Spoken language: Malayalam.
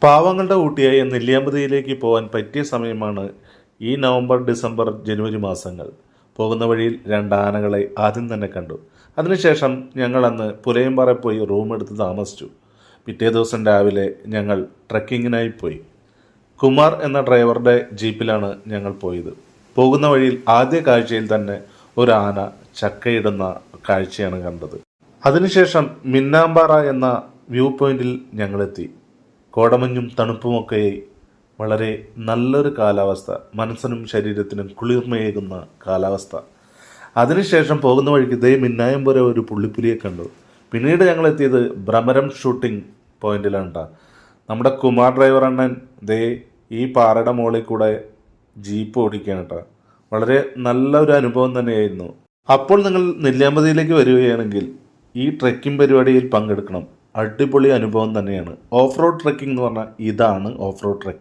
പാവങ്ങളുടെ ഊട്ടിയായ നെല്ലിയാമ്പതിയിലേക്ക് പോകാൻ പറ്റിയ സമയമാണ് ഈ നവംബർ, ഡിസംബർ, ജനുവരി മാസങ്ങൾ. പോകുന്ന വഴിയിൽ 2 ആനകളെ ആദ്യം തന്നെ കണ്ടു. അതിനുശേഷം ഞങ്ങളന്ന് പുലയമ്പാറ പോയി റൂം എടുത്ത് താമസിച്ചു. പിറ്റേ ദിവസം രാവിലെ ഞങ്ങൾ ട്രക്കിങ്ങിനായി പോയി. കുമാർ എന്ന ഡ്രൈവറുടെ ജീപ്പിലാണ് ഞങ്ങൾ പോയത്. പോകുന്ന വഴിയിൽ ആദ്യ കാഴ്ചയിൽ തന്നെ ഒരു ആന ചക്കയിടുന്ന കാഴ്ചയാണ് കണ്ടത്. അതിനുശേഷം മിന്നാമ്പാറ എന്ന വ്യൂ പോയിന്റിൽ ഞങ്ങളെത്തി. കോടമഞ്ഞും തണുപ്പുമൊക്കെയായി വളരെ നല്ലൊരു കാലാവസ്ഥ, മനസ്സിനും ശരീരത്തിനും കുളിർമയേകുന്ന കാലാവസ്ഥ. അതിനുശേഷം പോകുന്ന വഴിക്ക് ഇതേ മിന്നായമ്പുര ഒരു പുള്ളിപ്പുലിയെ കണ്ടു. പിന്നീട് ഞങ്ങൾ എത്തിയത് ഭ്രമരം ഷൂട്ടിംഗ് പോയിന്റിലാണ്. നമ്മുടെ കുമാർ ഡ്രൈവർ അണ്ണൻ ദേ ഈ പാറയുടെ മുകളിൽ കൂടെ ജീപ്പ് ഓടിക്കുകയാണ് കേട്ടോ. വളരെ നല്ലൊരു അനുഭവം തന്നെയായിരുന്നു. അപ്പോൾ നിങ്ങൾ നെല്ലിയാമ്പതിയിലേക്ക് വരികയാണെങ്കിൽ ഈ ട്രെക്കിംഗ് പരിപാടിയിൽ പങ്കെടുക്കണം. അടിപൊളി അനുഭവം തന്നെയാണ്. ഓഫ് റോഡ് ട്രെക്കിംഗ് എന്ന് പറഞ്ഞാൽ ഇതാണ് ഓഫ് റോഡ് ട്രെക്കിംഗ്.